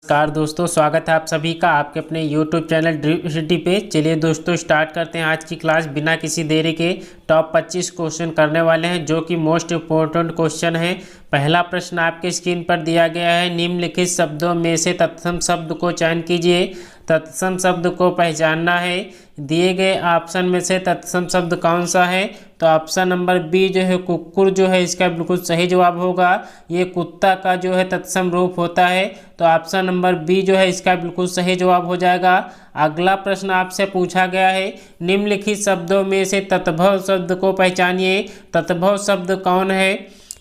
नमस्कार दोस्तों, स्वागत है आप सभी का आपके अपने YouTube चैनल ड्रीम सिटी पे। चलिए दोस्तों स्टार्ट करते हैं आज की क्लास बिना किसी देरी के। टॉप 25 क्वेश्चन करने वाले हैं जो कि मोस्ट इम्पोर्टेंट क्वेश्चन है। पहला प्रश्न आपके स्क्रीन पर दिया गया है, निम्नलिखित शब्दों में से तत्सम शब्द को चयन कीजिए। तत्सम शब्द को पहचानना है। दिए गए ऑप्शन में से तत्सम शब्द कौन सा है? तो ऑप्शन नंबर बी जो है कुक्कुर जो है इसका बिल्कुल सही जवाब होगा। ये कुत्ता का जो है तत्सम रूप होता है, तो ऑप्शन नंबर बी जो है इसका बिल्कुल सही जवाब हो जाएगा। अगला प्रश्न आपसे पूछा गया है, निम्नलिखित शब्दों में से तत्भव शब्द को पहचानिए। तत्भव शब्द कौन है?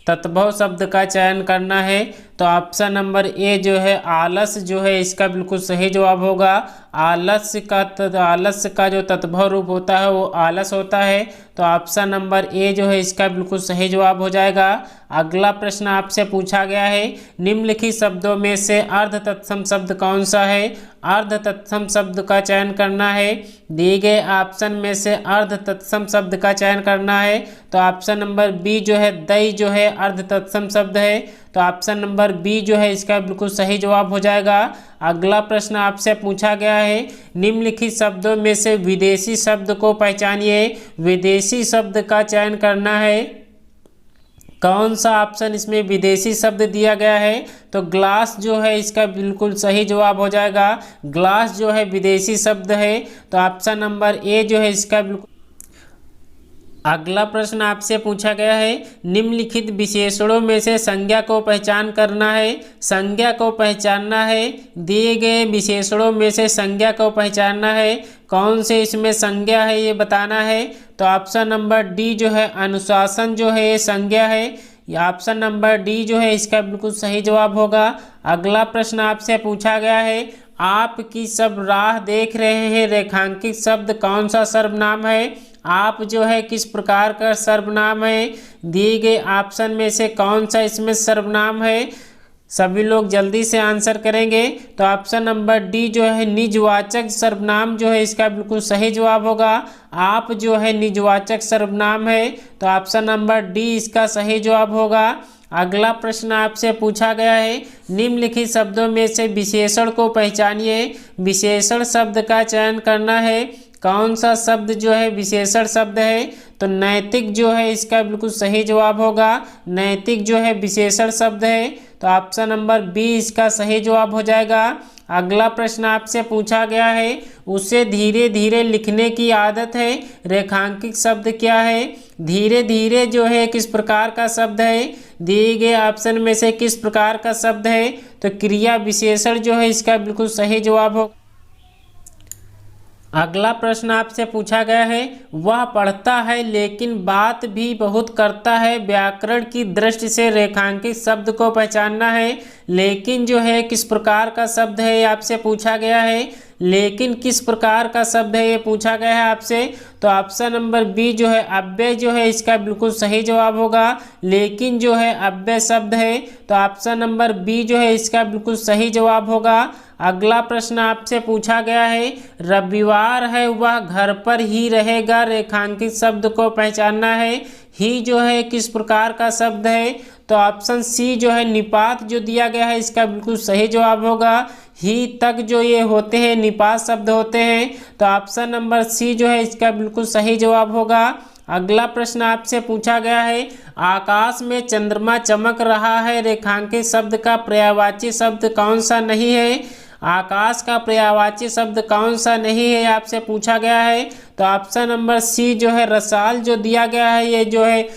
तत्भव शब्द का चयन करना है, तो ऑप्शन नंबर ए जो है आलस जो है इसका बिल्कुल सही जवाब होगा। आलस्य का जो तत्भव रूप होता है वो आलस होता है, तो ऑप्शन नंबर ए जो है इसका बिल्कुल सही जवाब हो जाएगा। अगला प्रश्न आपसे पूछा गया है, निम्नलिखित शब्दों में से अर्ध तत्सम शब्द कौन सा है? अर्ध तत्सम शब्द का चयन करना है। दिए गए ऑप्शन में से अर्ध तत्सम शब्द का चयन करना है, तो ऑप्शन नंबर बी जो है दई जो है अर्ध तत्सम शब्द है, तो ऑप्शन नंबर बी जो है इसका बिल्कुल सही जवाब हो जाएगा। अगला प्रश्न आपसे पूछा गया है, निम्नलिखित शब्दों में से विदेशी शब्द को पहचानिए। विदेशी शब्द का चयन करना है। कौन सा ऑप्शन इसमें विदेशी शब्द दिया गया है? तो ग्लास जो है इसका बिल्कुल सही जवाब हो जाएगा। ग्लास जो है विदेशी शब्द है, तो ऑप्शन नंबर ए जो है इसका बिल्कुल। अगला प्रश्न आपसे पूछा गया है, निम्नलिखित विशेषणों में से संज्ञा को पहचान करना है। संज्ञा को पहचानना है। दिए गए विशेषणों में से संज्ञा को पहचानना है। कौन से इसमें संज्ञा है ये बताना है, तो ऑप्शन नंबर डी जो है अनुशासन जो है ये संज्ञा है। ऑप्शन नंबर डी जो है इसका बिल्कुल सही जवाब होगा। अगला प्रश्न आपसे पूछा गया है, आपकी सब राह देख रहे हैं रेखांकित शब्द कौन सा सर्वनाम है? आप जो है किस प्रकार का सर्वनाम है? दिए गए ऑप्शन में से कौन सा इसमें सर्वनाम है? सभी लोग जल्दी से आंसर करेंगे, तो ऑप्शन नंबर डी जो है निजवाचक सर्वनाम जो है इसका बिल्कुल सही जवाब होगा। आप जो है निजवाचक सर्वनाम है, तो ऑप्शन नंबर डी इसका सही जवाब होगा। अगला प्रश्न आपसे पूछा गया है, निम्नलिखित शब्दों में से विशेषण को पहचानिए। विशेषण शब्द का चयन करना है। कौन सा शब्द जो है विशेषण शब्द है? तो नैतिक जो है इसका बिल्कुल सही जवाब होगा। नैतिक जो है विशेषण शब्द है, तो ऑप्शन नंबर बी इसका सही जवाब हो जाएगा। अगला प्रश्न आपसे पूछा गया है, उसे धीरे धीरे लिखने की आदत है। रेखांकित शब्द क्या है? धीरे धीरे जो है किस प्रकार का शब्द है? दिए गए ऑप्शन में से किस प्रकार का शब्द है? तो क्रिया विशेषण जो है इसका बिल्कुल सही जवाब हो। अगला प्रश्न आपसे पूछा गया है, वह पढ़ता है लेकिन बात भी बहुत करता है। व्याकरण की दृष्टि से रेखांकित शब्द को पहचानना है। लेकिन जो है किस प्रकार का शब्द है ये आपसे पूछा गया है। लेकिन किस प्रकार का शब्द है ये पूछा गया है आपसे, तो ऑप्शन नंबर बी जो है अव्यय जो है इसका बिल्कुल सही जवाब होगा। लेकिन जो है अव्यय शब्द है, तो ऑप्शन नंबर बी जो है इसका बिल्कुल सही जवाब होगा। अगला प्रश्न आपसे पूछा गया है, रविवार है वह घर पर ही रहेगा। रेखांकित शब्द को पहचानना है। ही जो है किस प्रकार का शब्द है? तो ऑप्शन सी जो है निपात जो दिया गया है इसका बिल्कुल सही जवाब होगा। ही तक जो ये होते हैं निपात शब्द होते हैं, तो ऑप्शन नंबर सी जो है इसका बिल्कुल सही जवाब होगा। अगला प्रश्न आपसे पूछा गया है, आकाश में चंद्रमा चमक रहा है। रेखांकित शब्द का पर्यायवाची शब्द कौन सा नहीं है? आकाश का पर्यायवाची शब्द कौन सा नहीं है आपसे पूछा गया है, तो ऑप्शन नंबर सी जो है रसाल जो दिया गया है ये जो है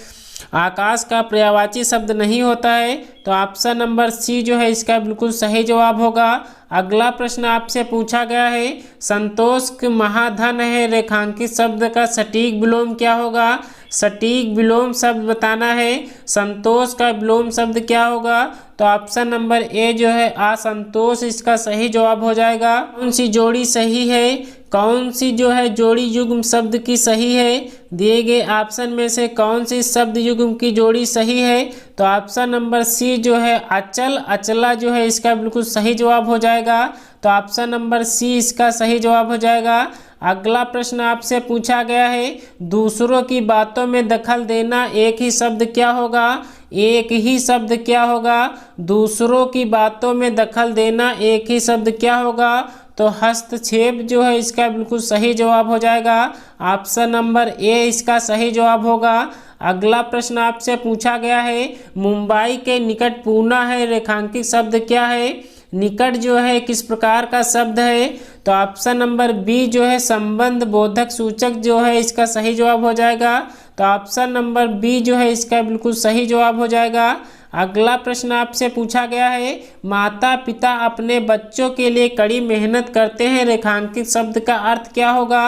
आकाश का पर्यायवाची शब्द नहीं होता है, तो ऑप्शन नंबर सी जो है इसका बिल्कुल सही जवाब होगा। अगला प्रश्न आपसे पूछा गया है, संतोष महाधन है। रेखांकित शब्द का सटीक विलोम क्या होगा? सटीक विलोम शब्द बताना है। संतोष का विलोम शब्द क्या होगा? तो ऑप्शन नंबर ए जो है असंतोष इसका सही जवाब हो जाएगा। कौन सी जोड़ी सही है? कौन सी जो है जोड़ी युग्म शब्द की सही है? दिए गए ऑप्शन में से कौन सी शब्द युग्म की जोड़ी सही है? तो ऑप्शन नंबर सी जो है अचल अचला जो है इसका बिल्कुल सही जवाब हो जाएगा, तो ऑप्शन नंबर सी इसका सही जवाब हो जाएगा। अगला प्रश्न आपसे पूछा गया है, दूसरों की बातों में दखल देना एक ही शब्द क्या होगा? एक ही शब्द क्या होगा? दूसरों की बातों में दखल देना एक ही शब्द क्या होगा? तो हस्तक्षेप जो है इसका बिल्कुल सही जवाब हो जाएगा। ऑप्शन नंबर ए इसका सही जवाब होगा। अगला प्रश्न आपसे पूछा गया है, मुंबई के निकट पूना है रेखांकित शब्द क्या है? निकट जो है किस प्रकार का शब्द है? तो ऑप्शन नंबर बी जो है संबंध बोधक सूचक जो है इसका सही जवाब हो जाएगा। तो ऑप्शन नंबर बी जो है इसका बिल्कुल सही जवाब हो जाएगा। अगला प्रश्न आपसे पूछा गया है, माता पिता अपने बच्चों के लिए कड़ी मेहनत करते हैं रेखांकित शब्द का अर्थ क्या होगा?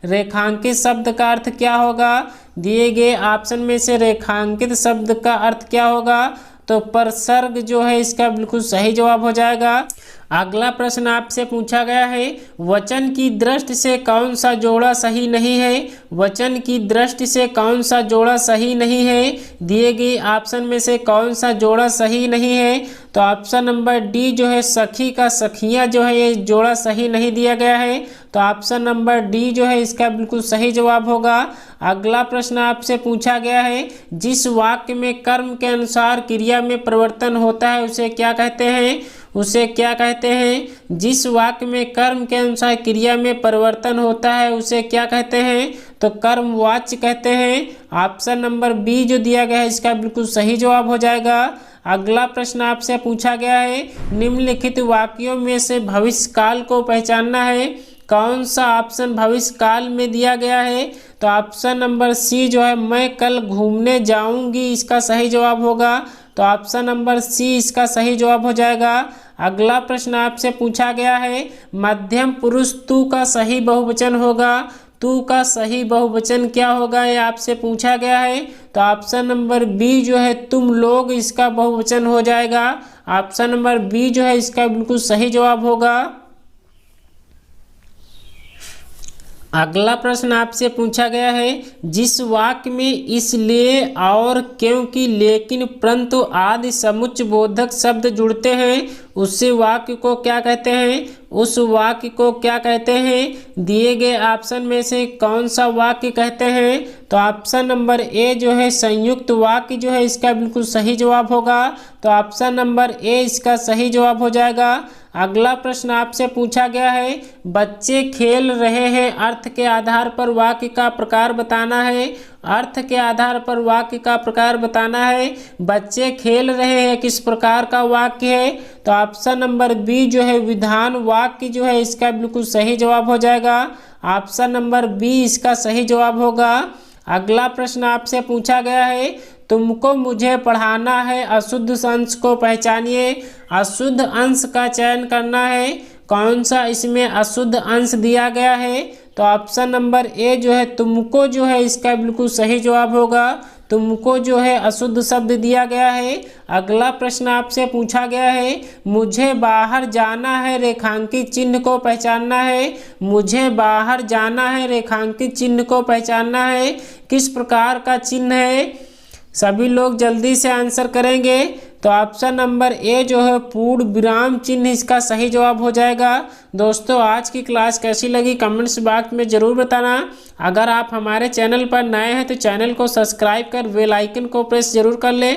रेखांकित शब्द का अर्थ क्या होगा? दिए गए ऑप्शन में से रेखांकित शब्द का अर्थ क्या होगा? तो परसर्ग जो है इसका बिल्कुल सही जवाब हो जाएगा। अगला प्रश्न आपसे पूछा गया है, वचन की दृष्टि से कौन सा जोड़ा सही नहीं है? वचन की दृष्टि से कौन सा जोड़ा सही नहीं है? दिए गए ऑप्शन में से कौन सा जोड़ा सही नहीं है? तो ऑप्शन नंबर डी जो है सखी का सखियाँ जो है ये जोड़ा सही नहीं दिया गया है। तो ऑप्शन नंबर डी जो है इसका बिल्कुल सही जवाब होगा। अगला प्रश्न आपसे पूछा गया है, जिस वाक्य में कर्म के अनुसार क्रिया में परिवर्तन होता है उसे क्या कहते हैं? उसे क्या कहते हैं? जिस वाक्य में कर्म के अनुसार क्रिया में परिवर्तन होता है उसे क्या कहते हैं? तो कर्मवाच्य कहते हैं। ऑप्शन नंबर बी जो दिया गया है इसका बिल्कुल सही जवाब हो जाएगा। अगला प्रश्न आपसे पूछा गया है, निम्नलिखित वाक्यों में से भविष्य काल को पहचानना है। कौन सा ऑप्शन भविष्य काल में दिया गया है? तो ऑप्शन नंबर सी जो है मैं कल घूमने जाऊंगी इसका सही जवाब होगा। तो ऑप्शन नंबर सी इसका सही जवाब हो जाएगा। अगला प्रश्न आपसे पूछा गया है, मध्यम पुरुष तू का सही बहुवचन होगा। तू का सही बहुवचन क्या होगा ये आपसे पूछा गया है। तो ऑप्शन नंबर बी जो है तुम लोग इसका बहुवचन हो जाएगा। ऑप्शन नंबर बी जो है इसका बिल्कुल सही जवाब होगा। अगला प्रश्न आपसे पूछा गया है, जिस वाक्य में इसलिए और क्योंकि लेकिन परंतु आदि समुच्चय बोधक शब्द जुड़ते हैं उस वाक्य को क्या कहते हैं? उस वाक्य को क्या कहते हैं? दिए गए ऑप्शन में से कौन सा वाक्य कहते हैं? तो ऑप्शन नंबर ए जो है संयुक्त वाक्य जो है इसका बिल्कुल सही जवाब होगा। तो ऑप्शन नंबर ए इसका सही जवाब हो जाएगा। अगला प्रश्न आपसे पूछा गया है, बच्चे खेल रहे हैं अर्थ के आधार पर वाक्य का प्रकार बताना है। अर्थ के आधार पर वाक्य का प्रकार बताना है। बच्चे खेल रहे हैं किस प्रकार का वाक्य है? तो ऑप्शन नंबर बी जो है विधान वाक्य जो है इसका बिल्कुल सही जवाब हो जाएगा। ऑप्शन नंबर बी इसका सही जवाब होगा। अगला प्रश्न आपसे पूछा गया है, तुमको मुझे पढ़ाना है अशुद्ध अंश को पहचानिए। अशुद्ध अंश का चयन करना है। कौन सा इसमें अशुद्ध अंश दिया गया है? तो ऑप्शन नंबर ए जो है तुमको जो है इसका बिल्कुल सही जवाब होगा। तुमको जो है अशुद्ध शब्द दिया गया है। अगला प्रश्न आपसे पूछा गया है, मुझे बाहर जाना है रेखांकित चिन्ह को पहचानना है। मुझे बाहर जाना है रेखांकित चिन्ह को पहचानना है। किस प्रकार का चिन्ह है? सभी लोग जल्दी से आंसर करेंगे। तो ऑप्शन नंबर ए जो है पूर्ण विराम चिन्ह इसका सही जवाब हो जाएगा। दोस्तों आज की क्लास कैसी लगी कमेंट्स बॉक्स में ज़रूर बताना। अगर आप हमारे चैनल पर नए हैं तो चैनल को सब्सक्राइब कर बेल आइकन को प्रेस जरूर कर लें।